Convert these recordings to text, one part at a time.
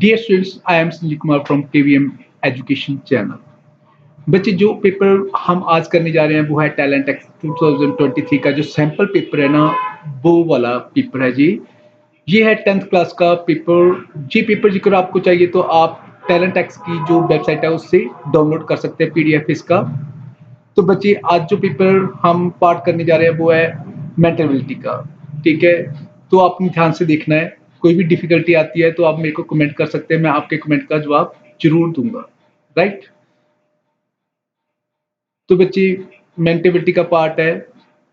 Dear students, I am Sanjeev Kumar from KVM education channel. बच्चे, जो paper हम आज करने जा रहे हैं वो है टैलेंट एक्स 2023 का जो सैंपल पेपर है ना, वो वाला पेपर है जी। ये है 10th क्लास का पेपर। ये पेपर जिक्र आपको चाहिए तो आप टैलेंट एक्स की जो वेबसाइट है उससे डाउनलोड कर सकते हैं पीडीएफ इसका। तो बच्चे, आज जो पेपर हम पार्ट करने जा रहे हैं वो है मेंटलिटी का। ठीक है, तो आपने ध्यान से देखना है। कोई भी डिफिकल्टी आती है तो आप मेरे को कमेंट कर सकते हैं, मैं आपके कमेंट का जवाब जरूर दूंगा। राइट। तो बच्चे, मेंटलिटी का पार्ट है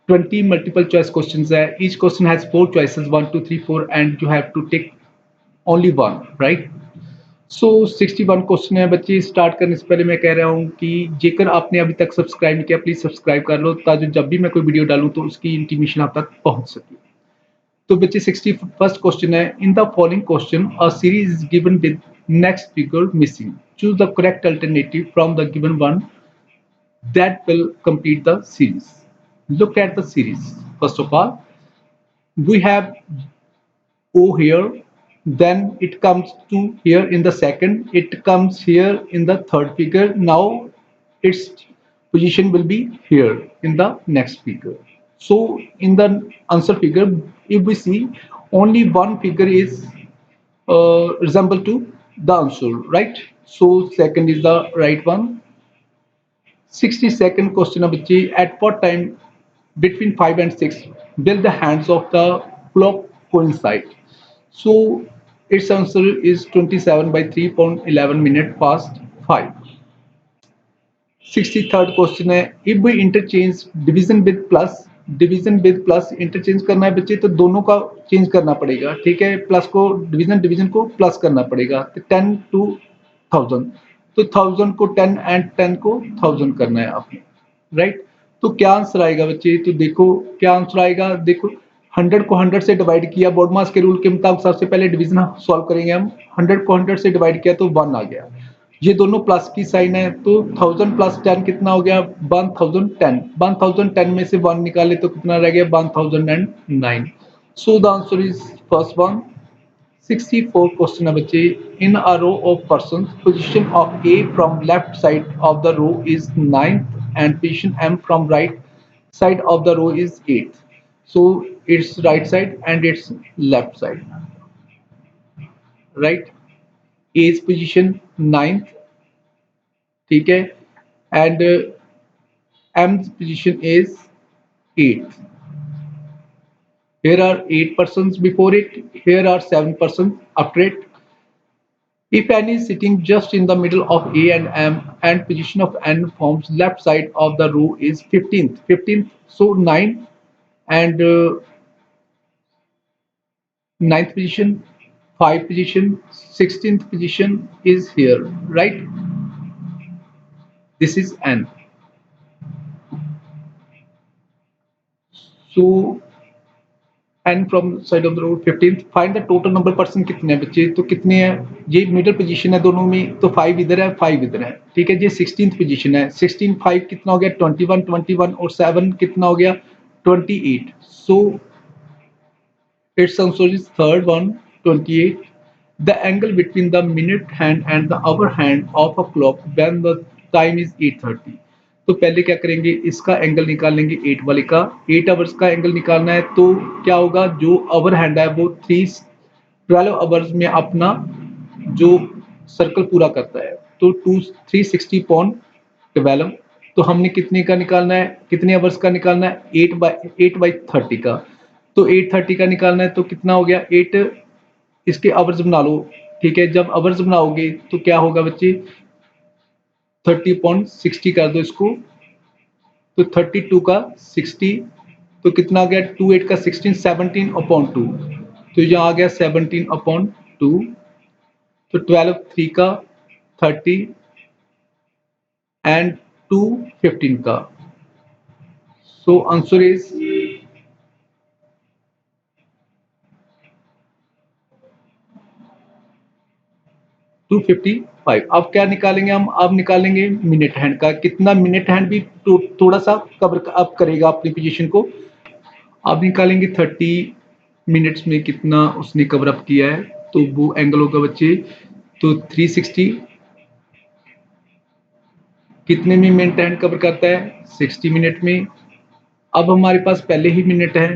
20 मल्टीपल चॉइस क्वेश्चंस है। Each question has 4 choices 1 2 3 4 and you have to take only one. Right. So 61 question है बच्चे। स्टार्ट करने से पहले मैं कह रहा हूँ कि जेकर आपने अभी तक सब्सक्राइब नहीं किया प्लीज सब्सक्राइब कर लो, ताकि जब भी मैं कोई वीडियो डालूं तो उसकी इंटीमेशन आप तक पहुंच सके। तो बच्चे, 61st क्वेश्चन है, in the following question a series is given with next figure missing, choose the correct alternative from the given one that will complete the series. Look at the series. First of all, we have O here, then it comes to here in the second, it comes here in the third figure. Now its position will be here in the next figure. So in the answer figure, if we see only one figure is resemble to the answer, right? So second is the right one. 62nd question of which, at what time between 5 and 6 will the hands of the clock coincide? So its answer is 27 by 3.11 minute past 5. 63rd question है, if we interchange division with plus interchange करना है बच्चे तो दोनों का change करना पड़ेगा। ठीक है, प्लस को डिवीजन को प्लस करना पड़ेगा। तो 10 to 1000, तो 1000 को 10 एंड 10 को 1000 करना है आपने। राइट। तो क्या आंसर आएगा बच्चे? तो देखो क्या आंसर आएगा। देखो, 100 को 100 से डिवाइड किया, बॉडमास के रूल के मुताबिक सबसे पहले डिवीजन सॉल्व करेंगे हम। 100 को 100 से डिवाइड किया तो 1 आ गया। ये दोनों प्लस की साइन है, तो 1000 प्लस 10 कितना हो गया? 1010। 1010 में से 1 निकाले तो कितना रह गया? 1009। So the answer is first one. 64 question है बच्चे, in a row of person position of A from left side of the row is 9th and position M from right side of the row is 8th. So its right side and its left side. Right. A's position 9th. ठीक है, and M's position is 8th. Here are 8 persons before it. Here are 7 persons after it. If n is sitting just in the middle of A and M and position of n forms left side of the row is 15th. 15th. So 9 and 9th position, 5 position, 16th position is here, right? This is n. So n from side of the road 15th. Find the total number person कितने हैं बच्चे? तो कितने हैं? ये middle position है दोनों में, तो 5 इधर है 5 इधर है। ठीक है, ये 16th पोजीशन है। 16 5 कितना हो गया? 21 21 और 7 कितना हो गया? 28. So its answer is third one, 28. The angle between the minute hand and the hour hand of a clock when the time is 8:30. तो पहले क्या करेंगे? इसका एंगल निकाल लेंगे 8 वाले का। 8 आवर्स का एंगल निकालना है तो क्या होगा? जो आवर हैंड है वो 12 आवर्स में अपना जो सर्कल पूरा करता है, तो 360/12। तो हमने कितने का निकालना है? कितने आवर्स का निकालना है? 8/30 का। तो 8:30 का निकालना है तो कितना हो गया? 8 इसके आवर्स बना लो। ठीक है, जब आवर्स बनाओगे तो क्या होगा बच्चे? 30/60 कर दो इसको, तो 32 का 60, तो कितना आ गया? 2 8 का 16, 17/2। तो यहाँ आ गया 17/2। तो 12 3 का 30 एंड 2 15 का। So answer is 255। अब क्या निकालेंगे हम? अब निकालेंगे मिनट हैंड का। कितना मिनट हैंड भी थोड़ा सा कवर अप करेगा अपनी पोजीशन को। अब निकालेंगे 30 मिनट्स में कितना उसने कवर अप किया है, तो वो एंगल होगा बच्चे तो 360 कितने में मिनट हैंड कवर करता है? 60 मिनट में। अब हमारे पास पहले ही मिनट है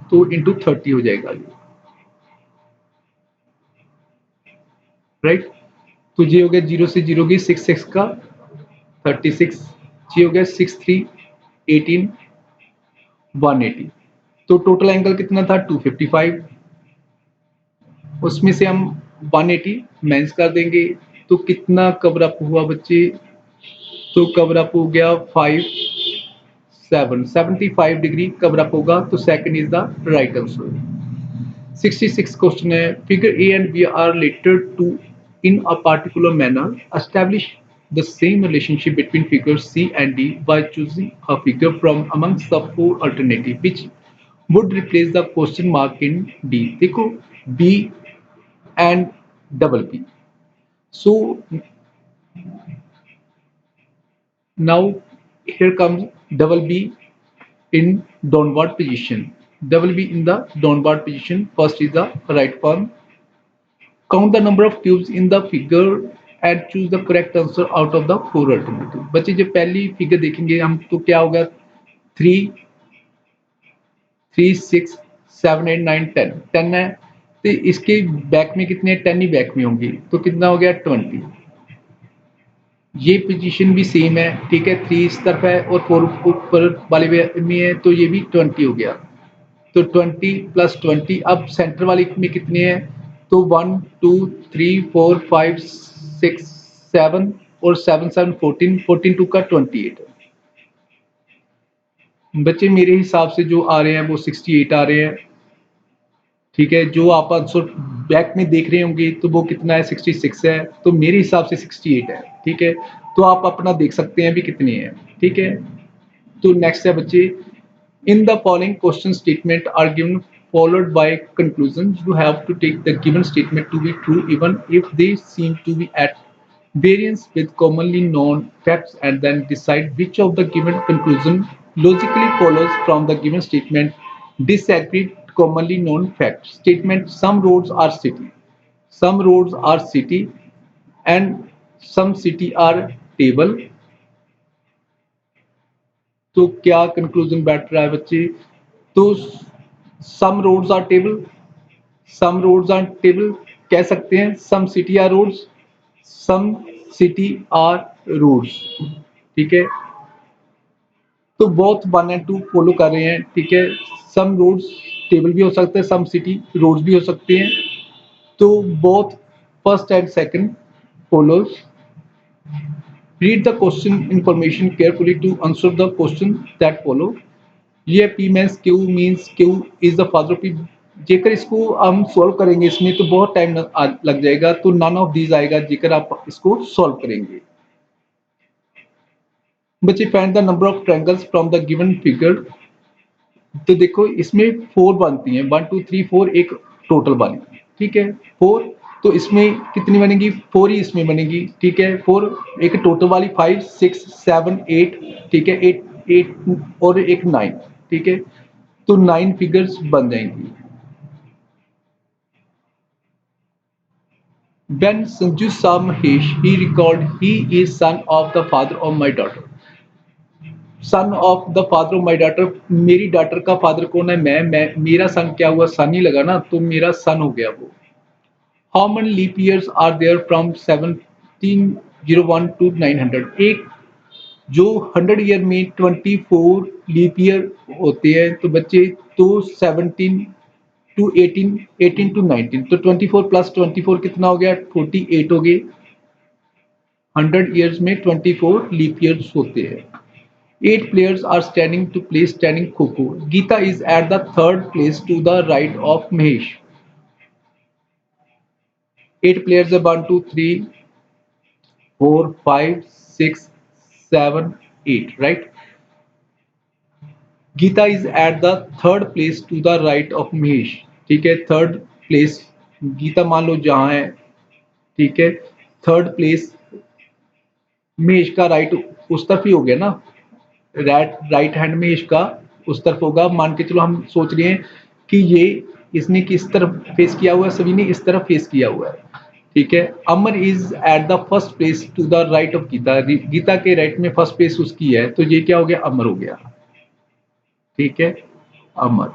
तो इंटू 30 हो जाएगा ये, राइट। तो ये हो गया 0 से 0 की 6 का 36, ये हो गया 6 3 18 180। तो टोटल एंगल कितना था? 255। उसमें से हम 180 माइनस कर देंगे तो कितना कवर अप हुआ बच्चे? तो कवर अप हो गया 75 डिग्री कवर अप होगा। तो second is the right answer. 66 question है, figure A and B are related to in a particular manner, establish the same relationship between figures C and D by choosing a figure from amongst the four alternative which would replace the question mark in D। देखो B and double B, so now here comes double B in downward position, double B in the downward position, first is the right one। Count the number of cubes in the figure and choose the correct answer out of the four alternative। बच्चे जब पहली figure देखेंगे हम तो क्या होगा? 3 3 6 7 8 9 10 10 है। तो इसके बैक में कितने 10 ही बैक में होंगे तो कितना हो गया 20। ये पोजीशन भी सेम है, ठीक है। 3 इस तरफ है और 4 ऊपर वाले में है तो ये भी 20 हो गया। तो 20 प्लस 20, अब सेंटर वाले में कितने हैं? तो 1 2 3 4 5 6 7 और 7 7 14, 14 2 का 28 है। बच्चे मेरे हिसाब से जो आ रहे हैं वो 68 आ रहे हैं, ठीक है। जो आप आंसर बैक में देख रहे होंगे तो वो कितना है? 66 है। तो मेरे हिसाब से 68 है, ठीक है। तो आप अपना देख सकते हैं भी कितने हैं, ठीक है। तो नेक्स्ट है बच्चे, in the following question statement are given followed by conclusions, you have to take the given statement to be true even if they seem to be at variance with commonly known facts and then decide which of the given conclusion logically follows from the given statement disagree with commonly known fact statement। some roads are city, some roads are city and some city are table। तो क्या conclusion बैठ रहा है बच्चे? तो some roads are table, some roads are table कह सकते हैं, some city are roads, some city are roads, ठीक है। तो बोथ 1 एंड 2 फॉलो कर रहे हैं, ठीक है। सम रोड्स टेबल भी हो सकते हैं, सम सिटी रोड्स भी हो सकते हैं। तो both first and second follows. Read the question information carefully to answer the question that follow. ये P means Q means Q is the father of P. जेकर इसको हम सॉल्व करेंगे इसमें तो बहुत टाइम लग जाएगा, तो नन ऑफ दीज आएगा जेकर आप इसको सॉल्व करेंगे। बच्चे find the number of triangles from the given figure. तो देखो इसमें 4 बनती हैं, 1 2 3 4 एक टोटल बनी, ठीक है। 4 तो इसमें कितनी बनेगी? 4 ही इसमें बनेगी, ठीक है। 4 एक टोटल वाली, 5 6 7 8, ठीक है। 8 8 और एक 9, ठीक है। तो 9 फिगर्स बन जाएंगी। When Sanju saw Mahesh, he recalled he is son of the father of my daughter। Son of the father of my daughter, मेरी डॉटर का फादर कौन है? मैं मेरा सन क्या हुआ? सन ही लगा ना, तो मेरा सन हो गया वो। How many leap years are there from 1701 to 900। एक जो 100 ईयर में 24 लीप ईयर होते हैं तो बच्चे, तो 17 टू 18, 18 टू 19, तो 24 प्लस 24 कितना हो गया? 48 हो गए। 100 ईयर्स में 24 लीप ईयर्स होते हैं। 8 players are standing to play standing Kho-Kho। Geeta is at the third place to the right of Mahesh। 8 players are 1 2 3 4 5 6 7 8, right? Geeta is at the third place to the right of Mahesh, ठीक है। Third place Gita मान लो जहां है, ठीक है। Third place Mahesh का right उस तरफ ही हो गया ना, राइट हैंड में इसका उस तरफ होगा। मान के चलो हम सोच रहे हैं कि ये इसने किस तरफ फेस किया हुआ है? सभी ने इस तरफ फेस किया हुआ है। ठीक है। Amar is at the first place to the right of Gita, Gita के राइट में फर्स्ट प्लेस उसकी है, तो ये क्या हो गया, अमर हो गया। ठीक है, Amar.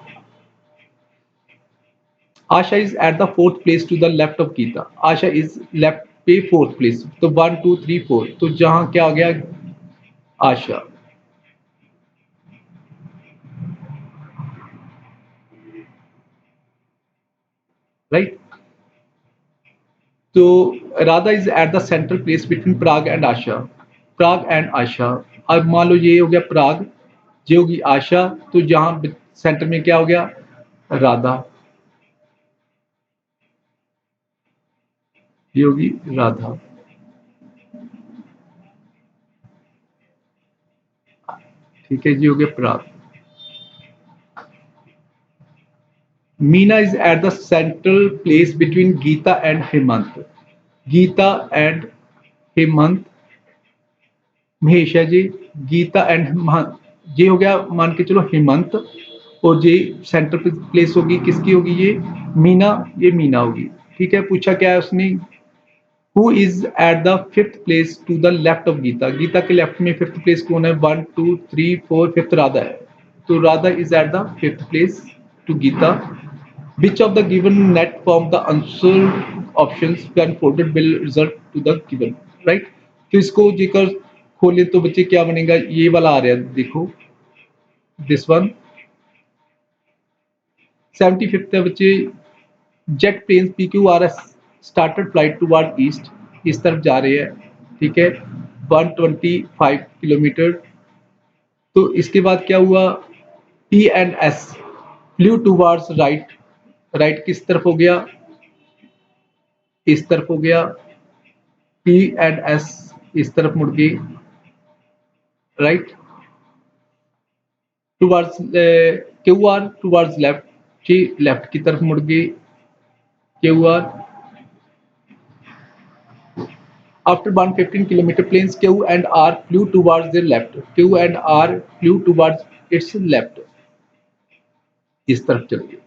Asha is at the fourth place to the left of Gita, Asha is left पे फोर्थ प्लेस, तो 1 2 3 4, तो जहां क्या आ गया, आशा। राइट। तो Radha is at the central place between Prag and Asha, Prag and Asha. अब मान लो ये हो गया प्राग, ये होगी आशा, तो जहां सेंटर में क्या हो गया, राधा, ये होगी राधा। ठीक है जी, हो गया Prag. Meena is at the central place between Gita and Hemant, Gita and Hemant, Mahesh है जी, गीता एंड हेमंत, ये हो गया मान के चलो हेमंत, और ये सेंटर प्लेस होगी किसकी होगी, ये मीना, ये मीना होगी। ठीक है, पूछा क्या है उसने, who is at the fifth place to the left of Gita, Gita के लेफ्ट में फिफ्थ प्लेस कौन है, 1 2 3 4, फिफ्थ राधा है, तो Radha is at the fifth place to Geeta. Which of the given net form the answered options when folded will result to the given, right? तो इसको जेकर खोले तो बच्चे क्या बनेगा, ये वाला आ रहा है देखो, दिस वन। 75th है बच्चे, jet planes P Q R S started flight toward east, इस तरफ जा रहे हैं। ठीक है, 125 किलोमीटर। तो इसके बाद क्या हुआ, P and S flu towards right, right किस तरफ हो गया, इस तरफ हो गया, पी एंड एस इस तरफ मुड़ गई, right. Towards Q R towards left, जी लेफ्ट की तरफ मुड़ गई, Q R. After 115 kilometre planes Q and R flew towards their left, Q and R flew towards its left, इस तरफ चल गई।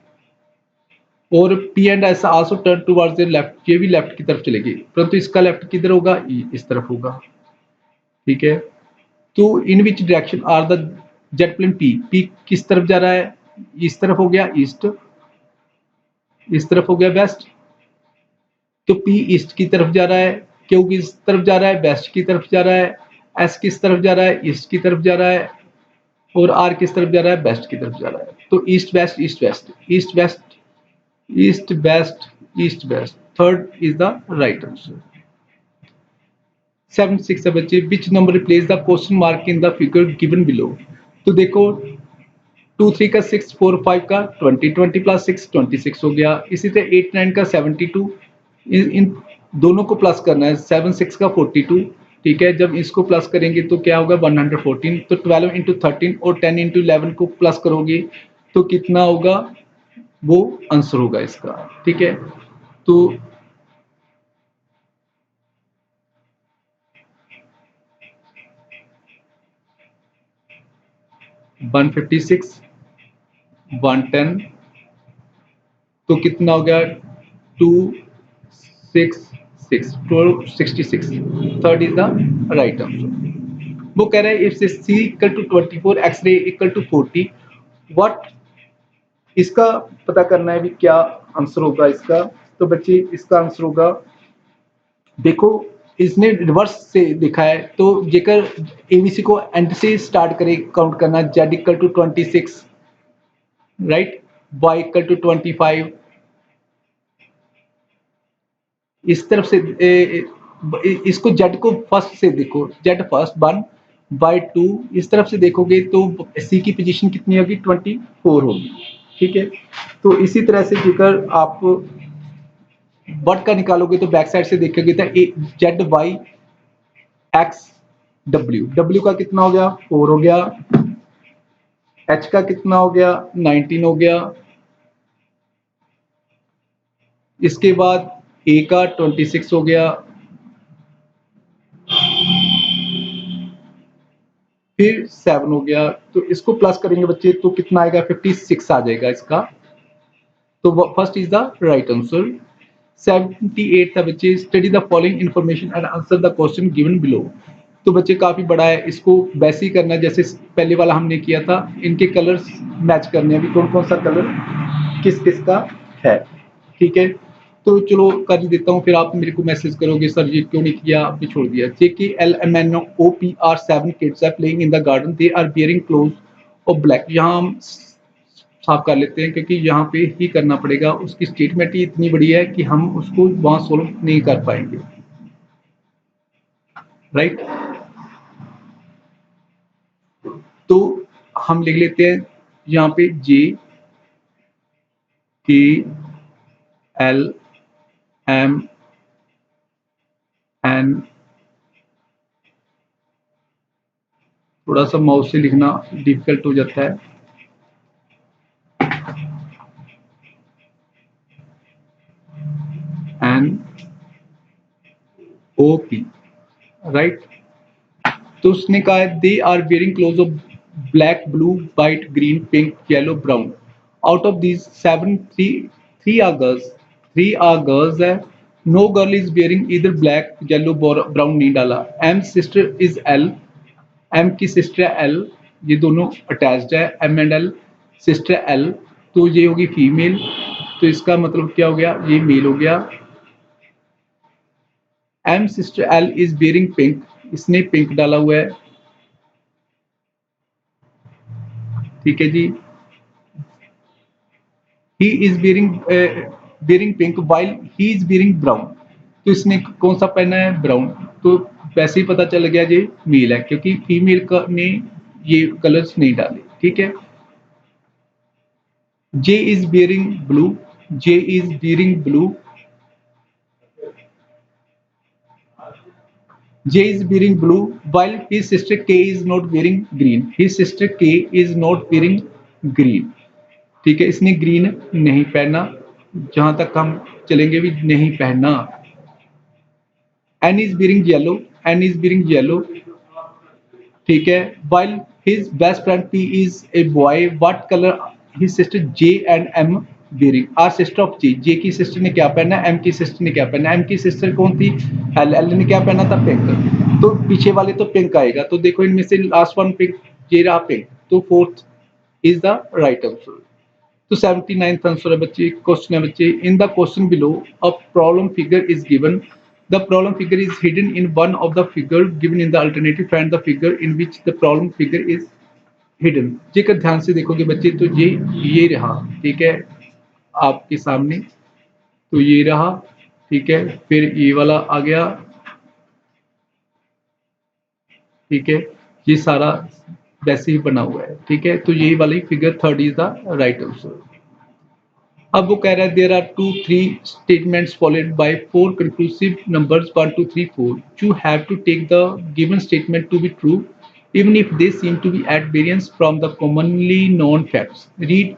और P and S also turn towards their left, ये भी लेफ्ट की तरफ चलेगी, परंतु इसका लेफ्ट किधर होगा, इस तरफ होगा। ठीक है, तो in which direction are the jet plane P, P किस तरफ जा रहा है, इस तरफ हो गया ईस्ट, इस तरफ हो गया वेस्ट, तो पी ईस्ट की तरफ जा रहा है, क्यू किस तरफ जा रहा है, वेस्ट की तरफ जा रहा है, एस किस तरफ जा रहा है, ईस्ट की तरफ जा रहा है, और आर किस तरफ जा रहा है, वेस्ट की तरफ जा रहा है। तो east west east west east west east west east west, third is the right answer. 76 है बच्चे, which number replace the question mark in the figure given below. तो देखो 2 3 का 6 4 5 का 20 20 प्लस 6 26 हो गया, इसी तरह 8 9 का 72, इन दोनों को प्लस करना है, 7 6 का 42। ठीक है, जब इसको प्लस करेंगे तो क्या होगा 114, तो 12 इंटू 13 और 10 इंटू 11 को प्लस करोगे तो कितना होगा, वो आंसर होगा इसका। ठीक है, तो 156 110, तो कितना हो गया 266 266, third is the right answer. वो कह रहे हैं if C equal to 24 X ray equal to 40, what, इसका पता करना है भी क्या आंसर होगा इसका। तो बच्चे इसका आंसर होगा, देखो इसने रिवर्स से देखा है, तो जेकर एबीसी को एंड से स्टार्ट करे काउंट करना, Z equal to 26, right, Y equal to 25, इस तरफ से इसको जेड को फर्स्ट से देखो, जेड फर्स्ट 1/2, इस तरफ से देखोगे तो सी की पोजीशन कितनी होगी 24 होगी। ठीक है, तो इसी तरह से जेकर आप वर्ड का निकालोगे तो बैक साइड से देखोगे तो Z Y X W, W का कितना हो गया 4 हो गया, एच का कितना हो गया 19 हो गया, इसके बाद ए का 26 हो गया, फिर 7 हो गया, तो इसको प्लस करेंगे बच्चे तो कितना आएगा 56 आ जाएगा इसका। तो first is the right answer. 78 था बच्चे, study the following information and answer the question given below. तो बच्चे काफ़ी बड़ा है, इसको वैसे ही करना है जैसे पहले वाला हमने किया था। इनके कलर्स मैच करने हैं, अभी कौन कौन सा कलर किस किस का है, ठीक है। तो चलो कर ही देता हूँ, फिर आप मेरे को मैसेज करोगे सर ये क्यों नहीं किया, आपने छोड़ दिया। JKLMNOP are 7 kids are playing in the garden, they are wearing clothes of black। यहाँ हम साफ कर लेते हैं क्योंकि यहाँ पे ही करना पड़ेगा, उसकी स्टेटमेंट ही इतनी बड़ी है कि हम उसको वहाँ सोल्व नहीं कर पाएंगे, राइट। तो हम लिख लेते हैं यहाँ पे JKLMN, थोड़ा सा माउस से लिखना डिफिकल्ट हो जाता है, NOP, राइट। तो उसने कहा है they are wearing cloth of black, blue, white, green, pink, yellow, brown. Out of these 7, three are girls, three are girls है। नो गर्ल इज वेयरिंग इधर ब्लैक, येलो, ब्राउन नहीं डाला। M sister is L, M की sister है L, ये दोनों attached है, M and L, sister L, तो ये होगी फीमेल। तो इसका मतलब क्या हो गया, ये मेल हो गया। M sister L is wearing pink, इसने पिंक डाला हुआ है, ठीक है जी। He is wearing pink while he is wearing brown, तो इसने कौन सा पहना है, ब्राउन। तो वैसे ही पता चल गया ये मेल है क्योंकि फीमेल ने ये कलर्स नहीं डाले, ठीक है। J is wearing blue, J is wearing blue, J is wearing blue while his sister K is not wearing green. His sister K is not wearing green. ठीक है, इसने ग्रीन नहीं पहना, जहां तक हम चलेंगे भी नहीं पहना। N is wearing yellow, N is wearing yellow, ठीक है। While his best friend P is a boy, what color his sister J and M wearing? Our sister of J, J की सिस्टर ने क्या पहना, M की sister ने क्या पहना। M की सिस्टर कौन थी, L, L ने क्या पहना था, पिंक। तो पीछे वाले तो पिंक आएगा, तो देखो इनमें से लास्ट वन पिंक, ये रहा पिंक, तो fourth is the right answer. तो 79th आंसर है बच्चे। क्वेश्चन है बच्चे, in the question below a problem figure is given, the problem figure is hidden in one of the figure given in the alternative, find the figure in which the problem figure is hidden. जेकर ध्यान से देखोगे बच्चे तो ये रहा, ठीक है, आपके सामने, तो ये रहा, ठीक है। फिर ये वाला आ गया, ठीक है, ये सारा वैसे ही बना हुआ है, ठीक है। तो यही वाली figure third is the right answer. अब वो कह रहा है there are 2-3 statements followed by 4 conclusive numbers 1 2 3 4, you have to take the given statement to be true even if they seem to be at variance from the commonly known facts. Read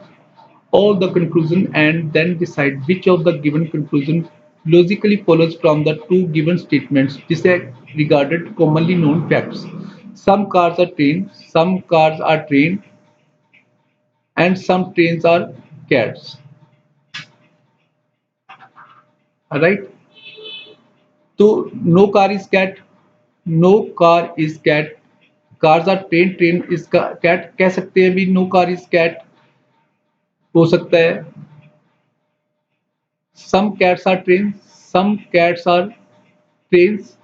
all the conclusion and then decide which of the given conclusion logically follows from the two given statements disregarded commonly known facts. Some cars are trained, some cars are trained, and some trains are cats. Right? तो no car is cat, no car is cat, cars are train, train is cat कह सकते हैं भी, no car is cat हो सकता है। Some cats are train, some cats are trains,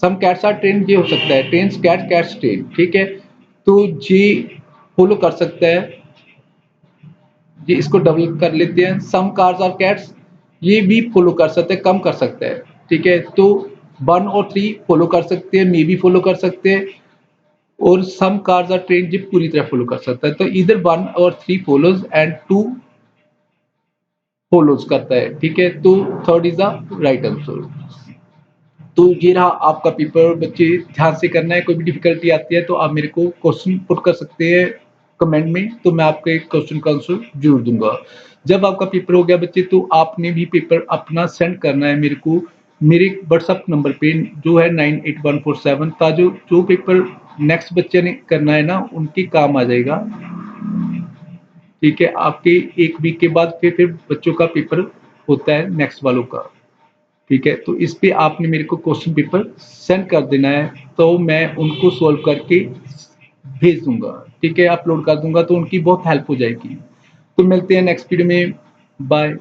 some cats are train ये हो सकता है, ट्रेन्स कैट, कैट्स ट्रेन, ठीक है। तो ये फॉलो कर सकता है, ये इसको डबल कर लेते हैं, सम कार्स आर कैट्स, ये भी फॉलो कर सकते हैं, कम कर सकता है, ठीक है। तो 1 और 3 फॉलो कर सकते हैं, मे भी फॉलो कर सकते हैं, और सम कार्स आर ट्रेन ये पूरी तरह फॉलो कर सकता है। तो इधर 1 और 3 फॉलोज एंड 2 फॉलोज करता है, ठीक है। तो third is the right answer. तो ये रहा आपका पेपर बच्चे, ध्यान से करना है, कोई भी डिफिकल्टी आती है तो आप मेरे को क्वेश्चन पुट कर सकते हैं कमेंट में, तो मैं आपके क्वेश्चन का आंसर जरूर दूंगा। जब आपका पेपर हो गया बच्चे तो आपने भी पेपर अपना सेंड करना है मेरे को, मेरे व्हाट्सएप नंबर पे जो है 98147, ताकि जो पेपर नेक्स्ट बच्चे ने करना है ना उनके काम आ जाएगा, ठीक है। आपके एक वीक के बाद फिर बच्चों का पेपर होता है नेक्स्ट वालों का, ठीक है? तो इस पे आपने मेरे को क्वेश्चन पेपर सेंड कर देना है, तो मैं उनको सॉल्व करके भेज दूँगा, ठीक है? अपलोड कर दूँगा तो उनकी बहुत हेल्प हो जाएगी। तो मिलते हैं नेक्स्ट वीडियो में, बाय।